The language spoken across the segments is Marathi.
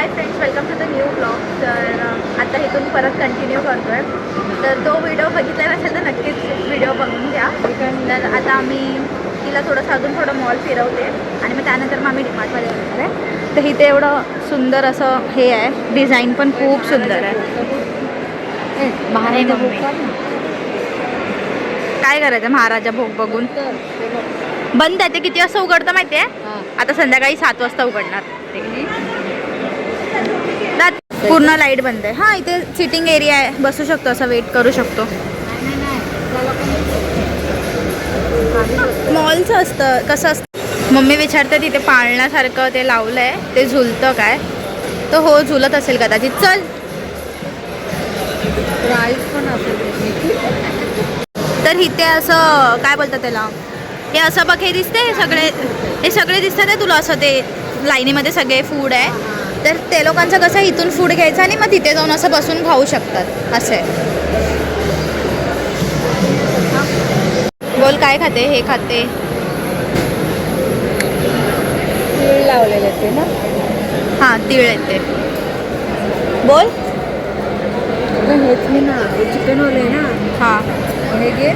High friends, welcome to the new blog. तर आता इथून परत कंटिन्यू करतो आहे. तर तो व्हिडिओ बघितला नसेल तर नक्कीच व्हिडिओ बघून घ्या. तर आता आम्ही तिला थोडंसं अजून थोडं मॉल फिरवते आणि मग त्यानंतर मग आम्ही डिमार्टमध्ये येणार आहे. तर इथे एवढं सुंदर असं हे आहे, डिझाईन पण खूप सुंदर आहे. महाराजा भोग काय करायचं, महाराजा भोग बघून बंद आहे. ते किती वाजता उघडतं माहिती आहे? आता संध्याकाळी 7 वाजता उघडणार. पूर्ण लाईट बंद आहे. हां, इथे सिटिंग एरिया आहे, बसू शकतो, असं वेट करू शकतो. मॉलचं असतं कसं असतं. मम्मी विचारते तिथे पाळण्यासारखं ते लावलं आहे, ते झुलतं काय? तर हो, झुलत असेल कदाचित. चल, प्राईस पण असेल. तर इथे असं काय बोलतात त्याला, हे असं बघ, हे दिसते, हे सगळे दिसतात आहे तुला. असं ते लाईनीमध्ये सगळे फूड आहे. तर ते लोकांचं कसं इथून फूड घ्यायचं आणि मग तिथे जाऊन असं बसून खाऊ शकतात, असं आहे. बोल, काय खाते? हे खाते. तीळ लावलेले ते ना. हां, तीळ येते. बोल. हेच मी ना, चिकन वाले ना. हां हे घे.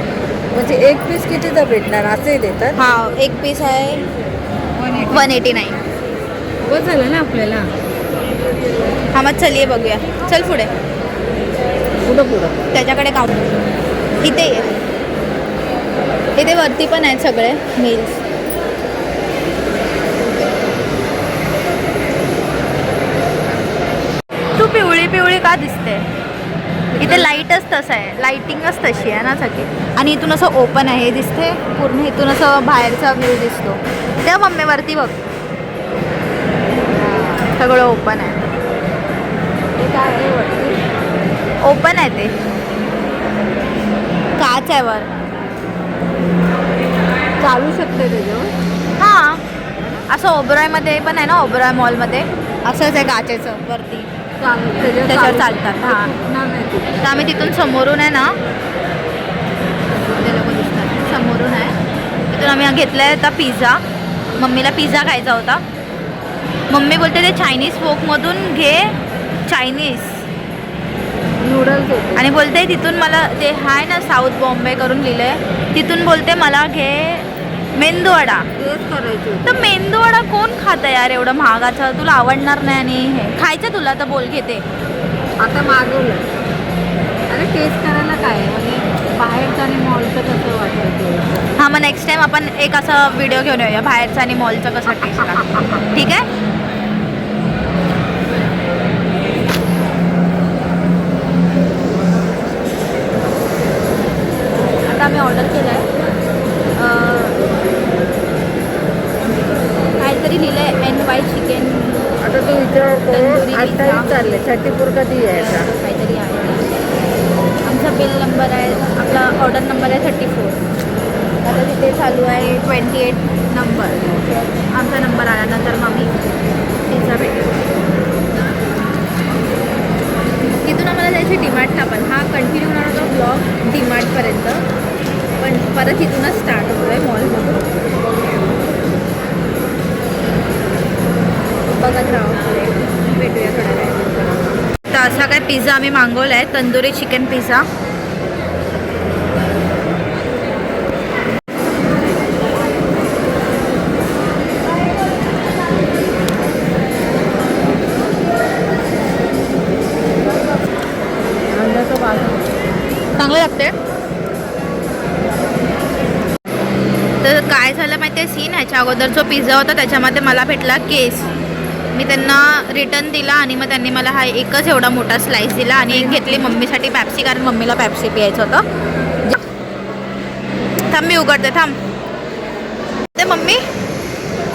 म्हणजे एक पीस कितीचा भेटणार असंही देतात. हां, एक पीस आहे 189. बस झालं ना आपल्याला. हा, मग चलिये बघूया. चल पुढे. पुढं त्याच्याकडे काउंटर इथे ये. इथे वरती पण आहेत सगळे मील्स. तू पिवळी पिवळी का दिसते? इथे लाईटच तसं आहे, लाईटिंगच तशी आहे ना सगळी. आणि इथून असं ओपन आहे, हे दिसते पूर्ण. इथून असं बाहेरचा व्ह्यू दिसतो. त्या मम्मी वरती बघ, सगळं ओपन आहे. हे काय आहे वरती? ओपन आहे ते, काच आहे वर. चालू शकते त्याच्यावर. हां, असं ओबरॉयमध्ये पण आहे ना, ओबरॉय मॉलमध्ये असंच आहे काचेचं वरती. त्याच्यावर चालतात. हां, तर आम्ही तिथून समोरून आहे ना, ते लोक दिसतात समोरून आहे. तिथून आम्ही घेतला आहे आता पिझ्झा. मम्मीला पिझ्झा खायचा होता. मम्मी बोलते ते चायनीज फोकमधून घे, चायनीज नूडल्स. आणि बोलते तिथून मला ते आहे ना, साऊथ बॉम्बे करून लिहिलं आहे, तिथून बोलते मला घे मेंदूवडा. तेच करायचं. तर मेंदूवडा कोण खातं यार एवढं महागाचं? तुला आवडणार नाही आणि हे खायचं तुला तर बोल, घेते. आता मागवलं. अरे टेस्ट करायला काय आहे? म्हणजे बाहेरचं आणि मॉलचं कसं वाटायचं? हां, मग नेक्स्ट टाईम आपण एक असा व्हिडिओ घेऊन येऊया, बाहेरचा आणि मॉलचा कसा टेस्ट लागतो. ठीक आहे. आता आम्ही ऑर्डर केलं आहे, काहीतरी लिहिलं आहे NY चिकन. आता तू विचार. आता चालले 34 कधी यायचा? काहीतरी आहे. आमचा बिल नंबर आहे, आपला ऑर्डर नंबर आहे 34. आता तिथे चालू आहे 28 नंबर. आमचा नंबर आल्यानंतर मग आम्ही पिझ्झा भेटेल. तिथून आम्हाला जायचं डीमार्टला. पण हा कंटिन्यू होणार होता ब्लॉग डीमार्टपर्यंत, पण परत इथूनच स्टार्ट होतो आहे मॉलमधून. बघत राहा, भेटूया थोड्या वेळ. तर असा काय पिझ्झा आम्ही मागवला आहे, तंदुरी चिकन पिझ्झा. चांगलं लागते. तर काय झालं माहिती आहे सीन, ह्याच्या अगोदर जो पिझ्झा होता त्याच्यामध्ये मला भेटला केस. मी त्यांना रिटर्न दिला आणि मग त्यांनी मला हा एकच एवढा मोठा स्लाइस दिला आणि एक घेतली मम्मीसाठी पॅप्सी, कारण मम्मीला पॅप्सी प्यायचं होतं. थांब, मी उघडते, थांब. ते मम्मी,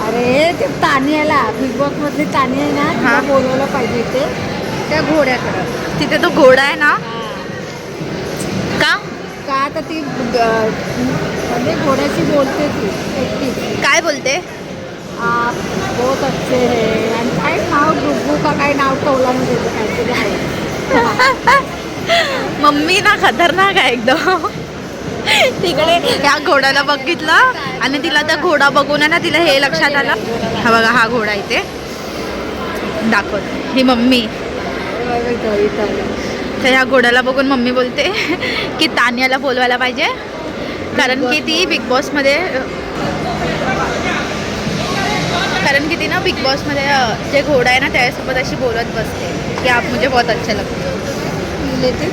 अरे ते तानियाला, बिग बॉस मधली तानिया आहे ना, तिला बोलवलं पाहिजे ते त्या घोड्याकडं. तिथे तो घोडा आहे ना. का आता ती म्हणजे घोड्याशी बोलते ती एकटी. काय बोलते? आप बहुत अच्छे है. आणि काय नाव, डुग्गू का काय नाव ठेवला ना त्याचं काहीतरी आहे. मम्मी ना खतरनाक आहे एकदम. तिकडे ह्या घोड्याला बघितलं आणि तिला त्या घोडा बघून आहे ना, तिला हे लक्षात आलं. हा बघा, हा घोडा इथे. दाखवते. ही मम्मी. तर ह्या घोड्याला बघून मम्मी बोलते की तान्याला बोलवायला पाहिजे, कारण की ती बिग बॉसमध्ये ना बिग बॉसमध्ये जे घोडा आहे ना त्याच्यासोबत अशी बोलत बसते की आप मुझे बहुत अच्छा लगते.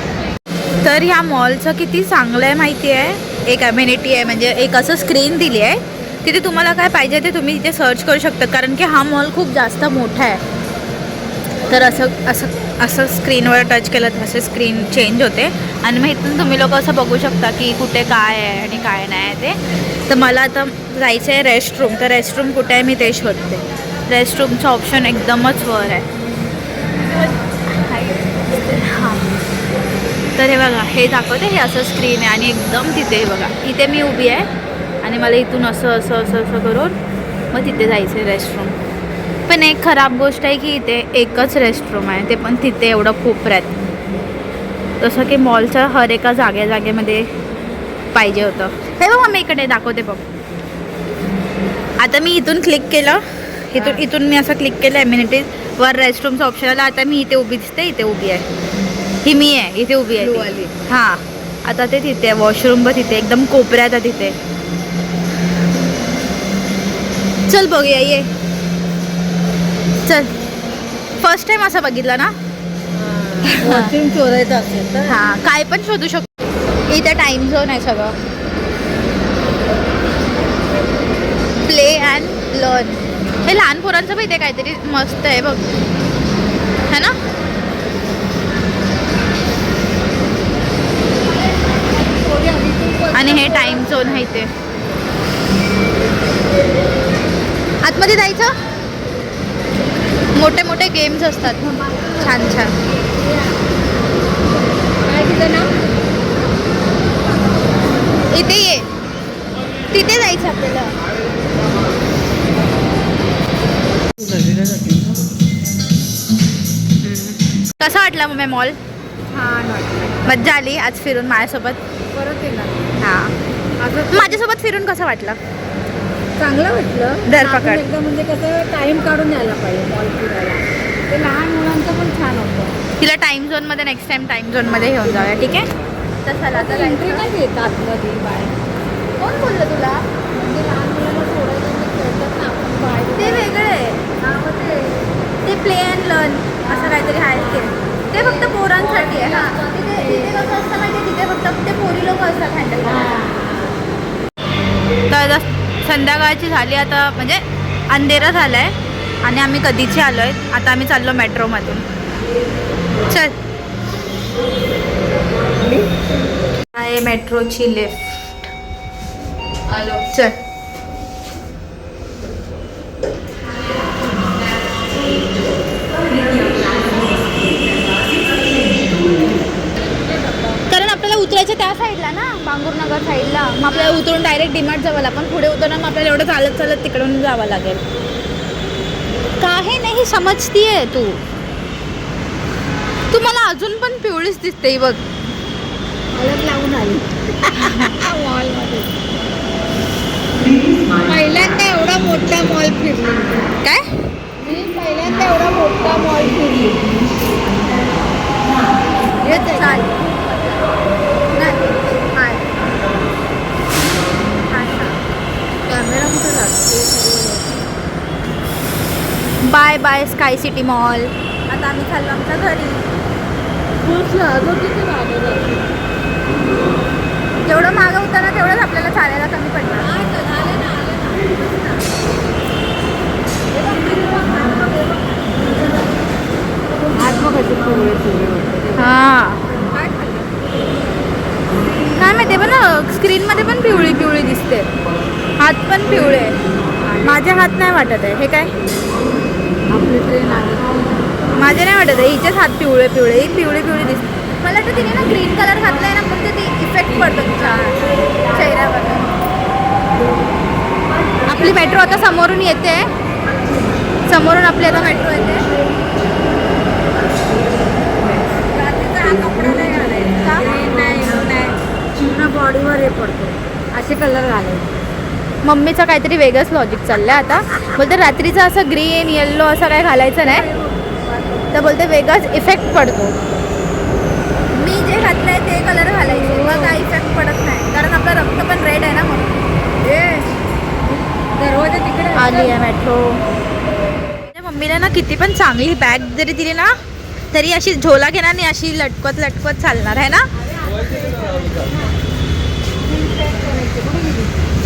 तर ह्या मॉलचं किती चांगलं आहे माहिती आहे. एक अम्युनिटी आहे, म्हणजे एक असं स्क्रीन दिली आहे, तिथे तुम्हाला काय पाहिजे ते तुम्ही तिथे सर्च करू शकता, कारण की हा मॉल खूप जास्त मोठा आहे. तर असं स्क्रीनवर टच केलं तर असे स्क्रीन चेंज होते आणि मग इथून तुम्ही लोक असं बघू शकता की कुठे काय आहे आणि काय नाही आहे ते. तर मला आता जायचं आहे रेस्टरूम. तर रेस्टरूम कुठे आहे मी ते शोधते. रेस्टरूमचं ऑप्शन एकदमच वर आहे. हां, तर हे बघा, हे दाखवते, हे असं स्क्रीन आहे आणि एकदम तिथे बघा, इथे मी उभी आहे आणि मला इथून असं करून मग तिथे जायचं आहे रेस्टरूम. पण एक खराब गोष्ट आहे की इथे एकच रेस्टरूम आहे, ते पण तिथे एवढं खूप आहेत. जसं की मॉलच्या हर एका जागेमध्ये पाहिजे होतं. हे बघा मी इकडे दाखवते बघ. आता मी इथून क्लिक केलं, इथून मी असं क्लिक केलं एम्युनिटीज वर रेस्टरूमचं ऑप्शन आलं. आता मी इथे उभी दिसते, इथे उभी आहे, ही मी आहे, इथे उभी आहे. हां, आता ते तिथे वॉशरूम पण तिथे एकदम कोपऱ्यात आहे तिथे. चल बघूया, ये चल. फर्स्ट टाइम असं बघितलं ना. वॉशरूम शोधायचं असेल तर हां, काय पण शोधू शकतो. इथे टाइम झोन आहे सगळं. प्ले अँड लर्न, हे लहान पोरांचं पण इथे काहीतरी मस्त आहे बघ, है ना. आणि हे टाइम झोन आहे इथे. आतमध्ये जायचं, मोठे मोठे गेम्स असतात, छान छान. काय तिथं ना, इथे ये, तिथे जायचं आपल्याला. कसा वाटला मग मॉल? छान वाटलं. मज्जा आली आज फिरून माझ्यासोबत. परत येणार. हां, असं माझ्यासोबत फिरून कसं वाटलं? चांगलं वाटलं. धरपकड. आपण एकदम म्हणजे कसं टाइम काढून यायला पाहिजे मॉल फिरायला. ते लहान मुलांचं पण छान होतं. तिला टाइम झोनमध्ये नेक्स्ट टाइम टाइम झोनमध्ये घेऊन जाऊया, ठीक आहे. तर चला आता एंट्री नाही घेत आतमध्ये बाहेर. कोण बोललं तुला? म्हणजे लहान मुलांना सोडायचं ते खेळतात ना आपण बाहेर. ते वेगळं आहे. ते प्ले अँड लर्न असं काहीतरी आहे ते फक्त पोरांसाठी आहे. हां, तिथे कसं असतं माहिती, तिथे फक्त ते पोरी लोक असतात हँडल करायला. तर आता संध्याकाळची झाली, आता म्हणजे अंधेरा झाला आहे आणि आम्ही कधीची आलो आहे. आता आम्ही चाललो मेट्रोमधून. चल, आहे मेट्रोची लिफ्ट. आलो. चल. कारण आपल्याला उतरायचं त्या साईडला ना, बांगूरनगर साईडला. मग आपल्याला उतरून डायरेक्ट डीमार्ट जावं लागेल. पण पुढे उतरणार मग आपल्याला एवढं चालत तिकडून जावं लागेल. काही नाही समजतीये तू मला अजून पण पिवळीच दिसते बघ. अलग लावून आली मॉलमध्ये. पहिल्यांदा एवढा मोठा मॉल फिरली. काय? मी पहिल्यांदा एवढा मोठा मॉल फिरली. चाल. कॅमेरा कुठे लागते? Bye bye Sky City Mall. आता आम्ही चाललो आमच्या घरी. खूप लागत किती लागत. जेवढं मागं होतं ना तेवढंच आपल्याला चालायला कमी पडलं. आज मग कशी पिवळे हां, काय माहिती पण स्क्रीनमध्ये पण पिवळी पिवळी दिसते. हात पण पिवळे. माझे हात नाही वाटत आहे. हे काय? आपली ट्रेन आली. माझे नाही वाटत आहे. हिचेच हात पिवळे पिवळे, ही पिवळी पिवळी दिसते. मला वाटतं तिने ना ग्रीन कलर घातलाय ना, फक्त ती इफेक्ट पडतो तिच्या चेहऱ्यावर. आपली मेट्रो आता समोरून येते. समोरून आपली आता मेट्रो येते. रात्रीचा हा कपडा नाही घालायचा. नाही पूर्ण बॉडीवर हे पडतो. असे कलर घालायचे. मम्मीचं काहीतरी वेगळंच लॉजिक चाललंय आता. बोलते रात्रीचं असं ग्रीन येल्लो असं काय घालायचं नाही. तर बोलते वेगळाच इफेक्ट पडतो. मी जे घातलंय ते कलर घालायचे मग काही इफेक्ट पडत नाही कारण आपलं रक्त पण रेड आहे ना. म्हणून दरवाजा तिकडे आली आहे मेट्रो. मम्मीला ना किती पण चांगली बॅग जरी दिली ना तरी अशी झोला घेणार नाही, अशी लटकत लटकत चालणार आहे ना.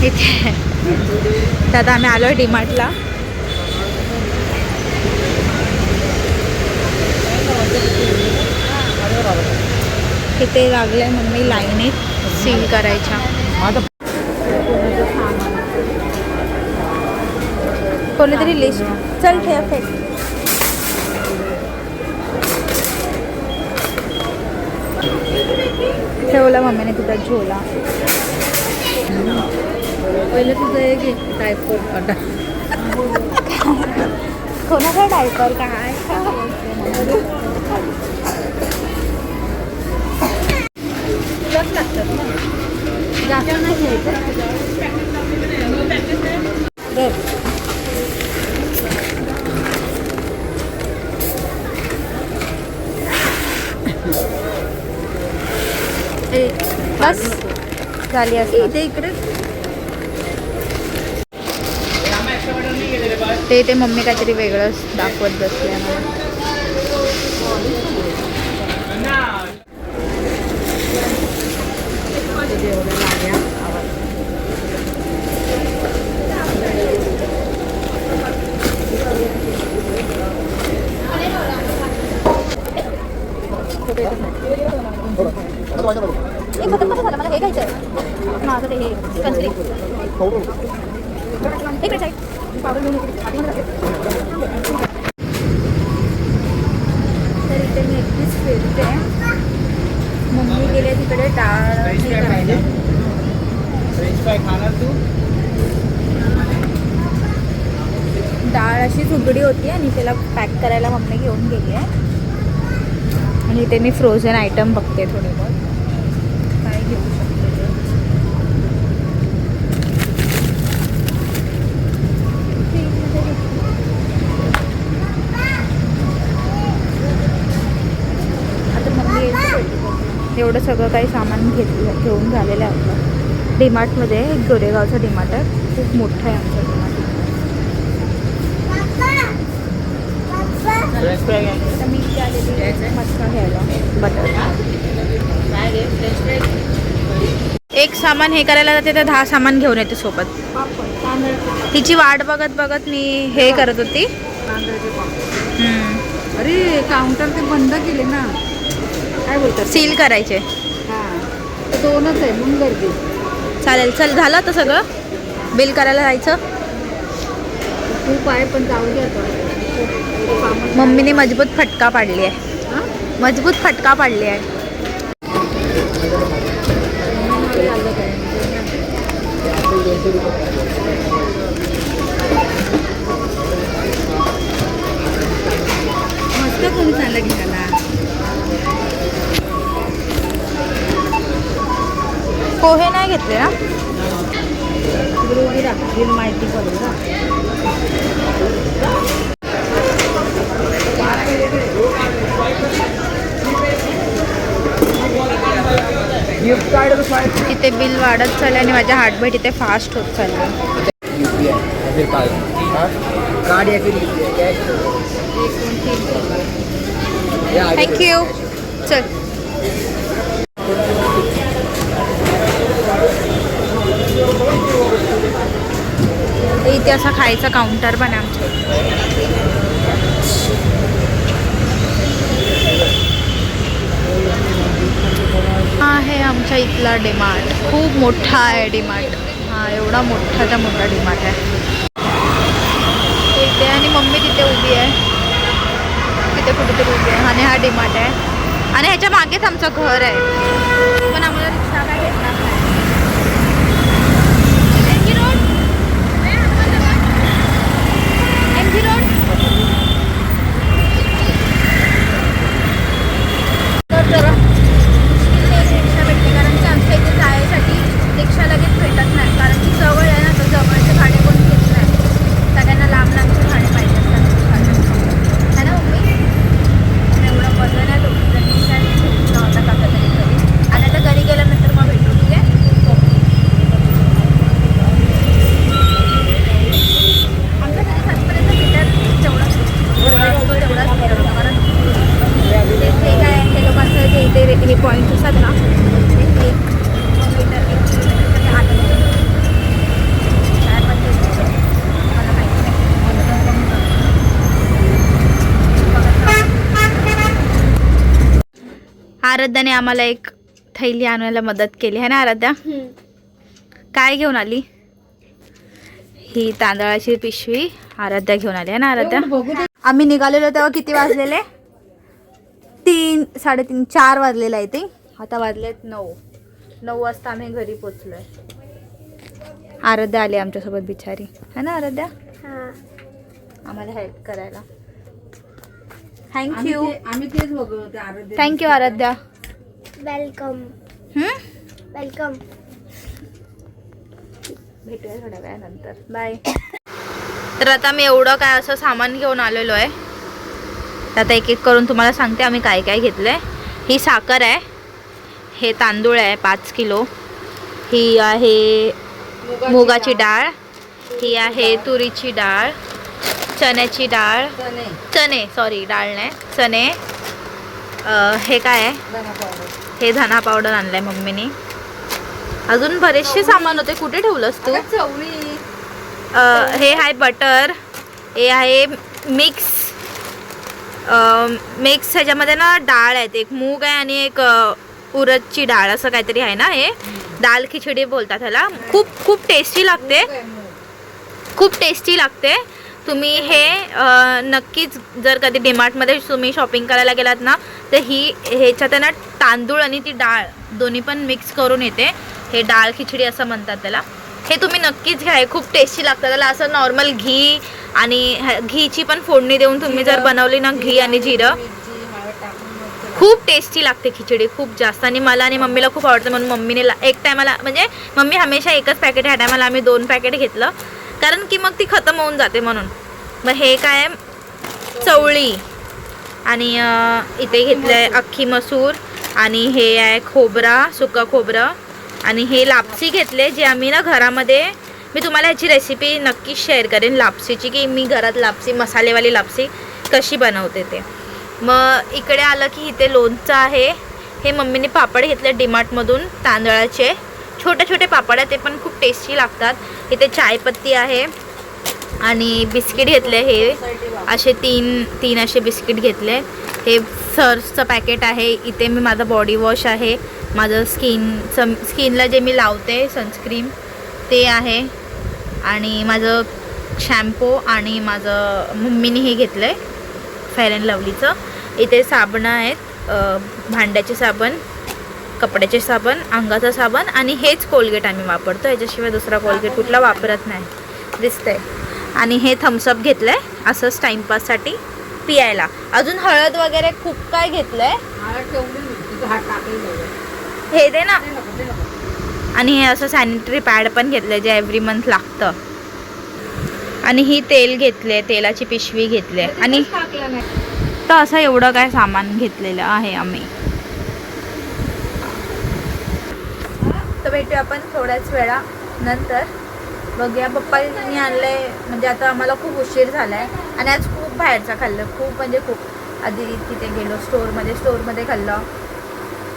इथे तर आता आम्ही आलो डीमार्टला. इथे लागले मम्मी लाईनीत सील करायच्या. कोणीतरी लिस्ट चल ठेव फेक. ठेवला मम्मीने तुझा झोला. पहिले तुझं एक टायपर कोणाचा डायपर काय लागतात ना जास्त नाही घ्यायचं. बस झाली असं. इथे इकडे ते मम्मी काहीतरी वेगळंच दाखवत बसले मला. झालं मला हे घ्यायचं आहे माझं ते हे सनस्क्रीन. इकडे साईड तर इथे मी एकटीच फिरते. मम्मी गेले तिकडे डाळ करायला. डाळ अशी उघडी होती आणि त्याला पॅक करायला मम्मी घेऊन गेली आहे. आणि इथे मी फ्रोझन आयटम बघते थोडे बहुत काय घेऊ शकते ते. आता मम्मी एवढं सगळं काही सामान घेऊन झालेलं आहे आपलं. डीमार्टमध्ये एक गोरेगावचं डीमार्ट आहे, खूप मोठं आहे आमचं डीमार्ट. तर मी इथे आलेली मटका घ्यायला बटर. एक सामान हे करायला जाते तर 10 सामान घेऊन येते सोबत. तिची वाट बघत बघत मी हे करत होती. अरे काउंटर ते बंद केले ना, काय बोलतात सील करायचे. हां ते 2च आहे म्हणून गर्दी. चालेल चल झालं तर सगळं बिल करायला जायचं. खूप आहे पण जाऊ दे. मम्मीने मजबूत फटका पाडली आहे. मजबूत फटका पाडली आहे. मस्त कोणी चाललं घ्यायला. पोहे नाही घेतले ना. राखील माहिती पडेल ना. तिथे बिल वाढत चाललं आणि माझ्या हार्टबीट इथे फास्ट होत चाललं. थँक्यू. चल इथे असा खायचा काउंटर पण आहे आमच्या. हा आहे आमच्या इथला डीमार्ट. खूप मोठा आहे डीमार्ट. हा एवढा मोठाचा मोठा डीमार्ट आहे इथे. आणि मम्मी तिथे उभी आहे, तिथे कुठेतरी उभी आहे. आणि हा डीमार्ट आहे आणि ह्याच्या मागेच आमचं घर आहे. पण आम्हाला रिक्षा काय घेतणार नाही. MG रोड तर जरा रिक्षा भेटते कारण की आमच्या इथे जायसाठी रिक्षा लगेच भेटत नाही. कारण की जवळ आहे ना, तर जवळचे भाडे कोणी घेत नाही. सगळ्यांना लांब लांबचे भाडे पाहिजे असतात. है ना मम्मी. आराध्याने आम्हाला एक थैली आणायला मदत केली आहे ना आराध्या. काय घेऊन आली? ही तांदळाची पिशवी आराध्या घेऊन आली आहे ना आराध्या. आम्ही निघालेलो तेव्हा किती वाजलेले? 3, 3:30, 4 वाजलेला आहे ते. आता वाजलेत 9 वाजता आम्ही घरी पोचलोय. आराध्या आली आमच्यासोबत बिचारी है ना आराध्या. आम्हाला हेल्प करायला. थँक्यू. आम्ही तेच बघत होते. थँक्यू आराध्या. वेलकम. वेलकम. भेटूया थोड्या वेळानंतर. बाय. तर आता मी एवढं काय असं सामान घेऊन आलेलो आहे. आता एक एक करून तुम्हाला सांगते आम्ही काय काय घेतलंय. ही साखर आहे, हे तांदूळ आहे 5 किलो, ही आहे मुगाची डाळ, ही आहे तुरीची डाळ, चण्याची डाळ, चणे सॉरी डाळ नाही चणे. हे काय आहे? हे धना पावडर आणलाय मम्मीने. अजून बरेचसे सामान होते. कुठे ठेवलंस तू? हे आहे बटर, हे आहे मिक्स ह्याच्यामध्ये ना डाळ आहेत. एक मूग आहे आणि एक उडदची डाळ असं काहीतरी आहे ना. हे दाल खिचडी बोलतात ह्याला. खूप खूप टेस्टी लागते, खूप टेस्टी लागते. तुम्ही हे नक्कीच जर कधी डीमार्टमध्ये तुम्ही शॉपिंग करायला गेलात ना तर ह्याच्यात ना तांदूळ आणि ती डाळ दोन्ही पण मिक्स करून येते. हे डाळ खिचडी असं म्हणतात त्याला. हे तुम्ही नक्कीच घ्या, हे खूप टेस्टी लागतं. त्याला असं नॉर्मल घी आणि घीची पण फोडणी देऊन तुम्ही जर बनवली ना, घी आणि जिरं, खूप टेस्टी लागते खिचडी खूप जास्त. आणि मला आणि मम्मीला खूप आवडतं म्हणून मम्मीने एक टायमाला म्हणजे मम्मी हमेशा एकच पॅकेट, ह्या टायमाला आम्ही 2 पॅकेट घेतलं कारण की मग ती खतम होऊन जाते म्हणून. मग हे काय चवळी आणि इथे घेतलं आहे अख्खी मसूर आणि हे आहे खोबरा, सुका खोबरं आणि हे लापसी घेतले जे आम्ही ना घरामध्ये, मी तुम्हाला ह्याची रेसिपी नक्कीच शेअर करेन लापसीची, की मी घरात लापसी मसालेवाली लापसी कशी बनवते ते. मग इकडे आलं की इथे लोणचं आहे. हे मम्मीने पापड घेतले डीमार्टमधून तांदळाचे, छोटे छोटे पापड आहे, ते पण खूप टेस्टी लागतात. इथे चायपत्ती आहे आणि बिस्किट घेतले. हे असे तीन असे बिस्किट घेतले. हे सर्सचं पॅकेट आहे. इथे मी माझा बॉडी वॉश आहे, माझं स्किनला जे मी लावते सनस्क्रीम ते आहे आणि माझं शॅम्पू आणि माझं मम्मीने हे घेतलं आहे फेअर अँड लवलीचं. इथे साबणं आहेत, भांड्याचे साबण, कपड्याचे साबण, अंगाचा साबण आणि हेच कोलगेट आम्ही वापरतो. याच्याशिवाय दुसरा कोलगेट कुठला वापरत नाही दिसतंय. आणि हे थम्सअप घेतलं आहे असंच टाईमपाससाठी पियायला. अजून हळद वगैरे खूप काय घेतलं आहे. हे दे ना. आणि हे असं सॅनिटरी पॅड पण घेतलं जे एव्हरी मंथ लागतं. आणि ही तेल घेतले, तेलाची पिशवी घेतले आणि तर असं एवढं काय सामान घेतलेलं आहे आम्ही. तर भेटूया आपण थोड्याच वेळा नंतर. बघूया पप्पांनी आणलंय म्हणजे आता आम्हाला खूप उशीर झाला आहे आणि आज खूप बाहेरचं खाल्लं, खूप म्हणजे खूप. आधी तिथे गेलो स्टोअरमध्ये खाल्लं,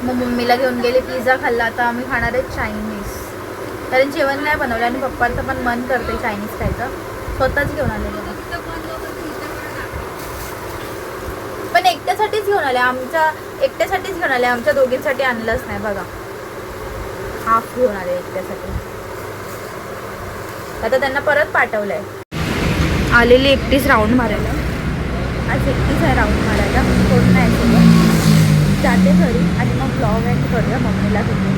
मग मम्मीला घेऊन गेले पिझ्झा खाल्ला. आता आम्ही खाणार आहे चायनीज, कारण जेवण नाही बनवलं आणि पप्पांचं पण मन करते चायनीज खायचं. स्वतःच घेऊन आलेलं पण एकट्यासाठीच घेऊन आले, एकट्यासाठीच घेऊन आले, आमच्या दोघींसाठी आणलंच नाही बघा. हाफ घेऊन आले एकट्यासाठी. आता त्यांना परत पाठवलंय. आलेली एकटीच राऊंड मारायला, आज एकटीच आहे राऊंड मारायला, कोण नाही सोबत. जाते घरी आणि मग ब्लॉग एंड करूया मम्मीला घेऊन.